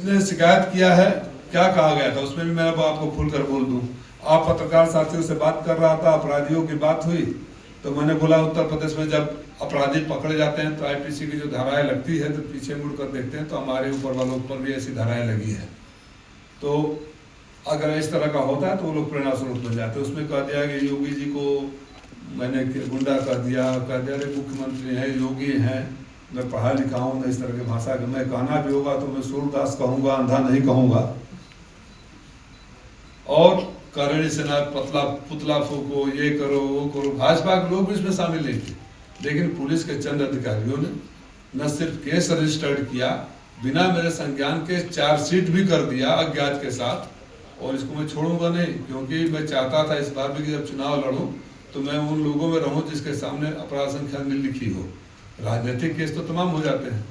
जिसने शिकायत किया है क्या कहा गया था उसमें भी मैं अब आपको खुलकर बोल दूं। आप पत्रकार साथियों से बात कर रहा था, अपराधियों की बात हुई तो मैंने बोला उत्तर प्रदेश में जब अपराधी पकड़े जाते हैं तो आईपीसी की जो धाराएं लगती है तो पीछे मुड़कर देखते हैं तो हमारे ऊपर वालों पर भी ऐसी धाराएं लगी है। तो अगर इस तरह का होता है तो वो लोग प्रेरणा स्वरूप बन जाते हैं। उसमें कह दिया कि योगी जी को मैंने गुंडा कह दिया अरे मुख्यमंत्री हैं, योगी हैं, मैं पढ़ा लिखा हूँ, इस तरह की भाषा का मैं कहना भी होगा तो मैं सूरदास कहूँगा, अंधा नहीं कहूँगा। और करेड़ी से ना पतला पुतला फूको, ये करो वो करो। भाजपा के लोग भी इसमें शामिल नहीं थे, लेकिन पुलिस के चंद अधिकारियों ने न सिर्फ केस रजिस्टर्ड किया, बिना मेरे संज्ञान के चार्जशीट भी कर दिया अज्ञात के साथ। और इसको मैं छोड़ूंगा नहीं, क्योंकि मैं चाहता था इस बार भी कि जब चुनाव लड़ूं तो मैं उन लोगों में रहूं जिसके सामने अपराध संख्या नहीं लिखी हो। राजनीतिक केस तो तमाम हो जाते हैं।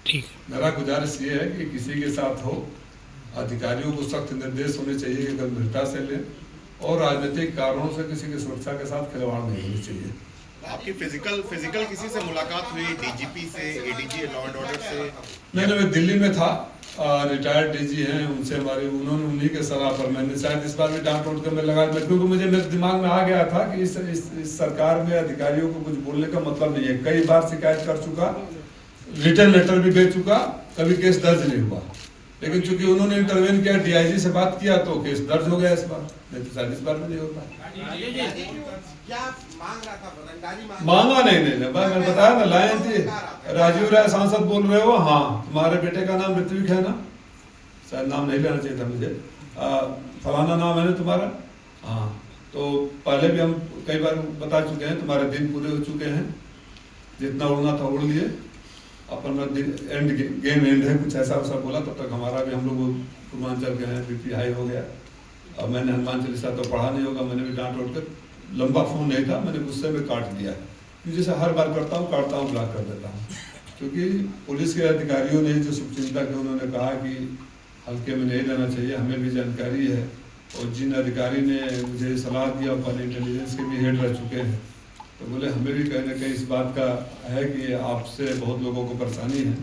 ठीक, मेरा गुजारिश ये है कि किसी के साथ हो, अधिकारियों को सख्त निर्देश होने चाहिए कि गंभीरता से लें और राजनीतिक कारणों से किसी की सुरक्षा के साथ खिलवाड़ नहीं होनी चाहिए। आपकी फिजिकल किसी से मुलाकात हुई, डीजीपी से, एडीजी लॉ एंड ऑर्डर से? नहीं, मैं दिल्ली में था, रिटायर्ड डीजी हैं, उनसे उन्होंने उन्हीं के सलाह पर मैंने शायद इस बार भी डांट उठ कर मैं लगा, क्योंकि मुझे मेरे दिमाग में आ गया था कि इस सरकार में अधिकारियों को कुछ बोलने का मतलब नहीं है। कई बार शिकायत कर चुका, रिटर्न लेटर भी भेज चुका, कभी केस दर्ज नहीं हुआ, लेकिन चूंकि उन्होंने इंटरवेन किया, डीआईजी से बात किया तो केस दर्ज हो गया इस बार, नहीं तो शायद इस बार में नहीं होता। क्या मांग रहा था? मांगा नहीं, मैं बताया ना, लाइन थी। राजीव राय सांसद बोल रहे हो? हाँ। तुम्हारे बेटे का नाम ऋत्विक है ना? शायद नाम नहीं लेना चाहिए था मुझे। फलाना नाम है ना तुम्हारा? हाँ। तो पहले भी हम कई बार बता चुके हैं, तुम्हारे दिन पूरे हो चुके हैं, जितना उड़ना था उड़ लिए, अपन एंड गेम एंड है, कुछ ऐसा वैसा बोला। तब तक हमारा भी, हम लोग पूर्वांचल के हैं, बीपी हाई हो गया। अब मैंने हनुमान चालीसा तो पढ़ा नहीं होगा, मैंने भी डांट उठ कर, लंबा फोन नहीं था, मैंने गुस्से में काट दिया। जैसे हर बार करता हूँ, काटता हूँ, ब्लॉक कर देता हूँ। क्योंकि पुलिस के अधिकारियों ने जो शुभचिंतक है उन्होंने कहा कि हल्के में नहीं लेना चाहिए, हमें भी जानकारी है। और जिन अधिकारी ने मुझे सलाह दिया पहले इंटेलिजेंस के भी हेड रह चुके हैं, तो बोले हमें भी कहीं ना कहीं इस बात का है कि आपसे बहुत लोगों को परेशानी है।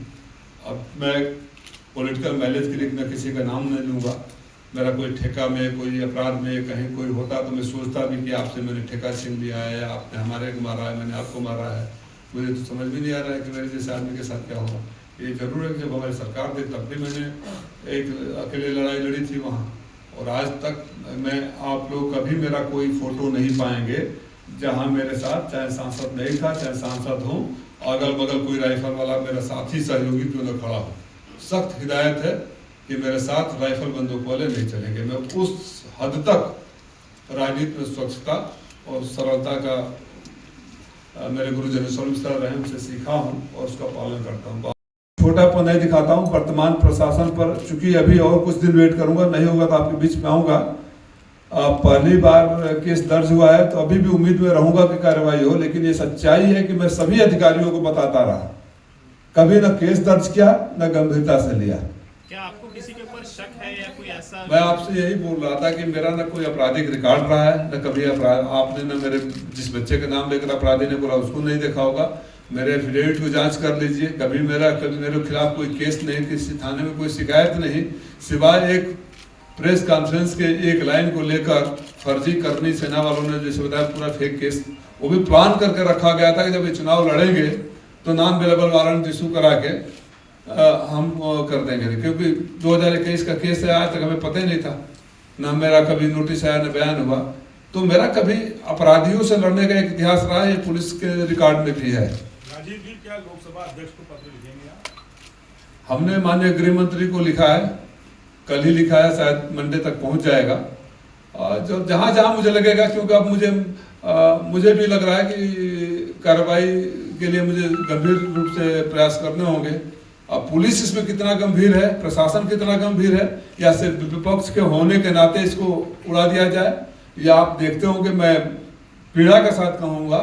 अब मैं पॉलिटिकल माइलेज के लिए मैं किसी का नाम नहीं लूँगा, मेरा कोई ठेका में, कोई अपराध में कहीं कोई होता तो मैं सोचता भी कि आपसे मैंने ठेका छीन लिया है, आपने हमारे को मारा है, मैंने आपको मारा है। मुझे तो समझ भी नहीं आ रहा है कि मेरे जैसे आदमी के साथ क्या होगा। ये जरूर है कि जब हमारी सरकार थी तब भी मैंने एक अकेले लड़ाई लड़ी थी वहाँ, और आज तक मैं, आप लोग कभी मेरा कोई फोटो नहीं पाएंगे जहाँ मेरे साथ, चाहे सांसद नहीं था चाहे सांसद हूँ, अगल बगल कोई राइफल वाला मेरा साथी सहयोगी क्यों न खड़ा हो। सख्त हिदायत है कि मेरे साथ राइफल बंदूक वाले नहीं चलेंगे। मैं उस हद तक राजनीति में स्वच्छता और सरलता का मेरे गुरुजन सर्वमिश्रा रहे उनसे सीखा हूँ और उसका पालन करता हूँ। छोटापन नहीं दिखाता हूँ वर्तमान प्रशासन पर, चूंकि अभी और कुछ दिन वेट करूंगा, नहीं होगा तो आपके बीच में आऊँगा। पहली बार केस दर्ज हुआ है तो अभी भी उम्मीद में रहूंगा कि कार्रवाई हो, लेकिन ये सच्चाई है कि मैं सभी अधिकारियों को बताता रहा, कभी न केस दर्ज किया न गंभीरता से लिया। क्या आपको किसी के ऊपर शक है या कोई ऐसा? मैं आपसे यही बोल रहा था कि मेरा न कोई आपराधिक रिकॉर्ड रहा है, न कभी अपराध, आपने न मेरे जिस बच्चे के नाम लेकर अपराधी ने बोला उसको नहीं देखा होगा। मेरे एफिडेविट को जांच कर लीजिए, कभी मेरे खिलाफ कोई केस नहीं, किसी थाने में कोई शिकायत नहीं, सिवाय एक प्रेस कॉन्फ्रेंस के एक लाइन को लेकर फर्जी करनी सेना वालों ने जैसे बताया पूरा फेक केस, वो भी प्लान करके रखा गया था कि जब ये चुनाव लड़ेंगे तो नॉन अवेलेबल वारंट इशू करा के हम कर देंगे, क्योंकि 2021 का केस है, आज तक हमें पता ही नहीं था, ना मेरा कभी नोटिस आया न बयान हुआ। तो मेरा कभी अपराधियों से लड़ने का एक इतिहास रहा है, ये पुलिस के रिकॉर्ड में भी है। राजीव जी, क्या लोकसभा अध्यक्ष को पत्र लिखेंगे आप? हमने माननीय गृह मंत्री को लिखा है, कल ही लिखा है, शायद मंडे तक पहुंच जाएगा। जो जहां जहां मुझे लगेगा, क्योंकि अब मुझे भी लग रहा है कि कार्रवाई के लिए मुझे गंभीर रूप से प्रयास करने होंगे। अब पुलिस इसमें कितना गंभीर है, प्रशासन कितना गंभीर है, या सिर्फ विपक्ष के होने के नाते इसको उड़ा दिया जाए, या आप देखते होंगे मैं पीड़ा के साथ कहूँगा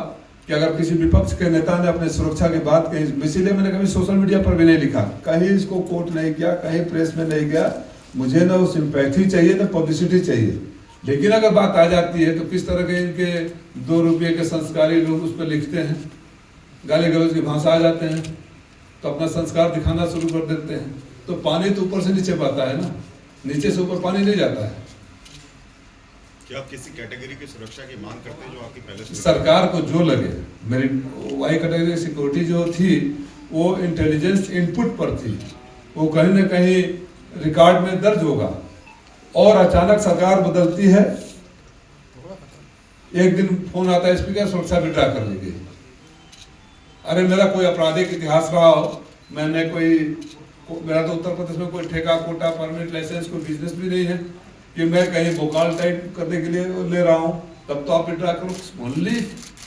कि अगर किसी विपक्ष के नेता ने अपने सुरक्षा की बात कही, इसीलिए मैंने कभी सोशल मीडिया पर भी नहीं लिखा, कहीं इसको कोट नहीं किया, कहीं प्रेस में नहीं गया। मुझे ना वो सिंपैथी चाहिए ना पब्लिसिटी चाहिए, लेकिन अगर बात आ जाती है तो किस तरह के इनके 2 रुपये के संस्कारी लोग उस पर लिखते हैं, गाली गलौज की भाषा आ जाते हैं। तो अपना संस्कार दिखाना शुरू कर देते हैं। तो पानी तो ऊपर से नीचे बहता है ना, नीचे से ऊपर पानी नहीं जाता है। क्या आप किसी कैटेगरी की सुरक्षा की मांग करते हैं जो आपकी पहले से सरकार को जो लगे, मेरी वाई कैटेगरी सिक्योरिटी जो थी वो इंटेलिजेंस इनपुट पर थी, वो कहीं ना कहीं रिकॉर्ड में दर्ज होगा। और अचानक सरकार बदलती है, एक दिन फोन आता है स्पीकर सुरक्षा विड्रा कर ली गई। अरे मेरा कोई आपराधिक इतिहास रहा हो, मैंने मेरा तो उत्तर प्रदेश में कोई ठेका कोटा परमिट लाइसेंस कोई बिजनेस भी नहीं है कि मैं कहीं भोकाल टाइप करने के लिए ले रहा हूँ, तब तो आप विड्रा करो। ओनली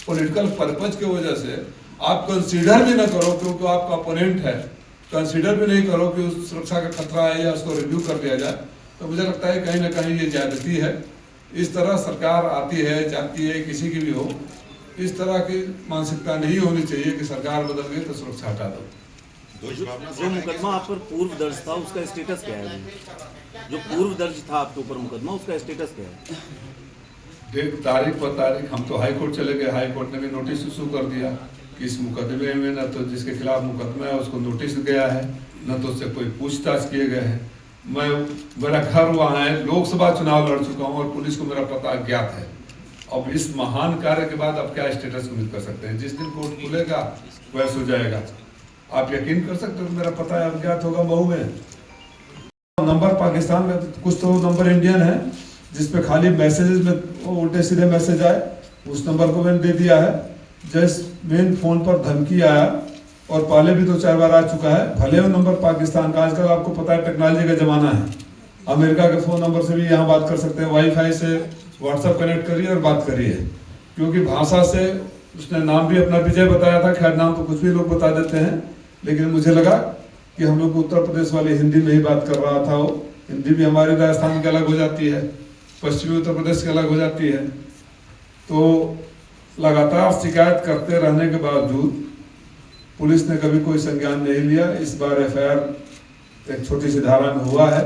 पॉलिटिकल पर्पज की वजह से आप कंसीडर भी ना करो क्योंकि आपका अपोनेंट है, कंसीडर भी नहीं करो कि उस सुरक्षा का खतरा है या उसको रिव्यू कर दिया जाए, तो मुझे लगता है कहीं ना कहीं ये ज्यादती है। इस तरह सरकार आती है जाती है, किसी की भी हो, इस तरह की मानसिकता नहीं होनी चाहिए कि सरकार बदल गई तो सुरक्षा हटा दो। जो मुकदमा आप पर पूर्व दर्ज था उसका स्टेटस क्या है? जो पूर्व दर्ज था आपके ऊपर मुकदमा, उसका स्टेटस क्या है? डेट तारीख पर तारीख, हम तो हाई कोर्ट चले गए, हाई कोर्ट ने भी नोटिस इशू कर दिया कि इस मुकदमे में न तो जिसके खिलाफ मुकदमा है उसको नोटिस गया है, न तो उससे कोई पूछताछ किए गए हैं। मेरा घर वहाँ है, लोकसभा चुनाव लड़ चुका हूँ और पुलिस को मेरा पता ज्ञात है। अब इस महान कार्य के बाद अब क्या स्टेटस उम्मीद कर सकते हैं? जिस दिन कोर्ट खुलेगा वैसे हो जाएगा। आप यकीन कर सकते हो मेरा पता है अज्ञात होगा मऊ में। नंबर पाकिस्तान में, कुछ तो नंबर इंडियन है जिसपे खाली मैसेजेस में उल्टे सीधे मैसेज आए, उस नंबर को मैंने दे दिया है। जस्ट मेन फोन पर धमकी आया और पहले भी 2-4 बार आ चुका है। भले वो नंबर पाकिस्तान का, आजकल आपको पता है टेक्नोलॉजी का जमाना है, अमेरिका के फोन नंबर से भी यहाँ बात कर सकते हैं, वाईफाई से व्हाट्सएप कनेक्ट करिए और बात करिए। क्योंकि भाषा से उसने नाम भी अपना विजय बताया था, खैर नाम तो कुछ भी लोग बता देते हैं, लेकिन मुझे लगा कि हम लोग उत्तर प्रदेश वाले हिंदी में ही बात कर रहा था। वो हिंदी भी हमारे राजस्थान की अलग हो जाती है, पश्चिमी उत्तर प्रदेश की अलग हो जाती है। तो लगातार शिकायत करते रहने के बावजूद पुलिस ने कभी कोई संज्ञान नहीं लिया। इस बार एफआईआर एक छोटी सी धारा में हुआ है।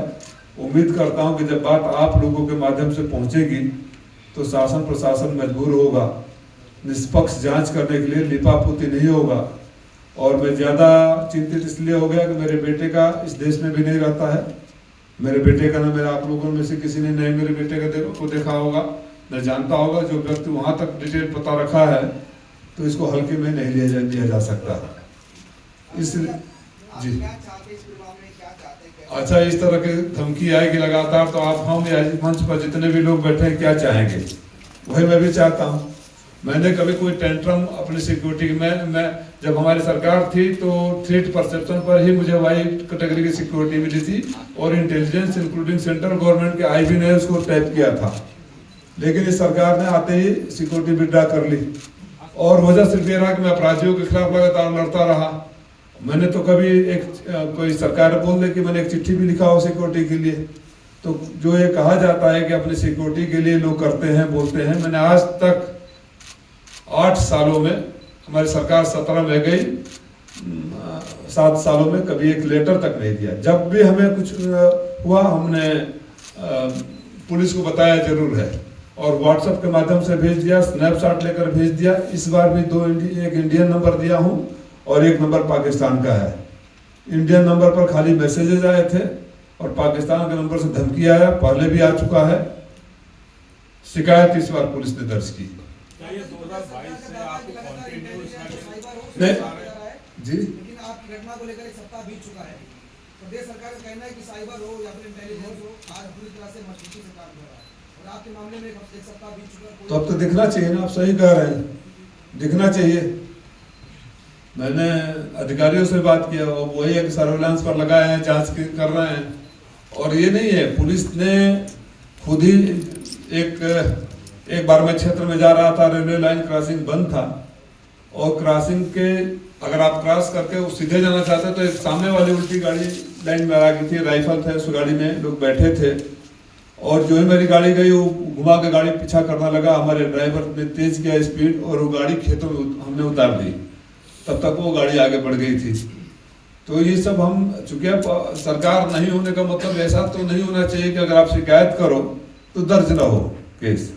उम्मीद करता हूं कि जब बात आप लोगों के माध्यम से पहुंचेगी तो शासन प्रशासन मजबूर होगा, निष्पक्ष जांच करने के लिए लिपापोती नहीं होगा। और मैं ज़्यादा चिंतित इसलिए हो गया कि मेरे बेटे का इस देश में भी नहीं रहता है। मेरे बेटे का ना मेरा आप लोगों में से किसी ने नहीं मेरे बेटे को देखा होगा, न जानता होगा। जो व्यक्ति वहाँ तक डिटेल पता रखा है तो इसको हल्के में नहीं लिया जा सकता। इसलिए जी अच्छा, इस तरह की धमकी आएगी लगातार तो आप हम या मंच पर जितने भी लोग बैठे हैं क्या चाहेंगे? वही मैं भी चाहता हूँ। मैंने कभी कोई टेंट्रम अपनी सिक्योरिटी मैं जब हमारी सरकार थी तो थ्रेट परसेप्शन पर ही मुझे वाई कैटेगरी की सिक्योरिटी मिली थी और इंटेलिजेंस इंक्लूडिंग सेंट्रल गवर्नमेंट के आईबी ने उसको टैप किया था। लेकिन इस सरकार ने आते ही सिक्योरिटी विड्रा कर ली और वजह सिर्फ ये रहा कि मैं अपराधियों के खिलाफ लगातार लड़ता रहा। मैंने तो कभी कोई सरकार बोल दे कि मैंने एक चिट्ठी भी लिखा हो सिक्योरिटी के लिए, तो जो ये कहा जाता है कि अपनी सिक्योरिटी के लिए लोग करते हैं बोलते हैं, मैंने आज तक 8 सालों में, हमारी सरकार 17 में गई, 7 सालों में कभी एक लेटर तक नहीं दिया। जब भी हमें कुछ हुआ हमने पुलिस को बताया जरूर है और व्हाट्सएप के माध्यम से भेज दिया, स्नैपशॉट लेकर भेज दिया। इस बार भी एक इंडियन नंबर दिया हूँ और एक नंबर पाकिस्तान का है। इंडियन नंबर पर खाली मैसेजेस आए थे और पाकिस्तान के नंबर से धमकी आया, पहले भी आ चुका है। शिकायत इस बार पुलिस ने दर्ज की। क्या ये 2022 से आपको कंटिन्यूअस नहीं जी, लेकिन आपकी घटना को लेकर एक सप्ताह बीत चुका है। प्रदेश सरकार का कहना है कि साइबर हो या फिर इंटेलिजेंस हो, आज पूरी तरह से मजबूती से काम कर रहा है और आपके मामले में एक सप्ताह बीत चुका है। तो अब तो दिखना चाहिए ना, आप सही कह रहे हैं, दिखना चाहिए। मैंने अधिकारियों से बात किया, वही है कि सर्वेलेंस पर लगाए हैं, जांच कर रहे हैं। और ये नहीं है, पुलिस ने खुद ही एक बार मैं क्षेत्र में जा रहा था, रेलवे लाइन क्रॉसिंग बंद था और क्रॉसिंग के अगर आप क्रॉस करके सीधे जाना चाहते तो एक सामने वाली उल्टी गाड़ी लाइन में आ गई थी, राइफल थे उस गाड़ी में, लोग बैठे थे और जो ही मेरी गाड़ी गई वो घुमा के गाड़ी पीछा करना लगा। हमारे ड्राइवर ने तेज किया स्पीड और वो गाड़ी खेतों में हमने उतार दी, तब तक वो गाड़ी आगे बढ़ गई थी। तो ये सब हम चूंकि सरकार नहीं होने का मतलब ऐसा तो नहीं होना चाहिए कि अगर आप शिकायत करो तो दर्ज ना हो केस।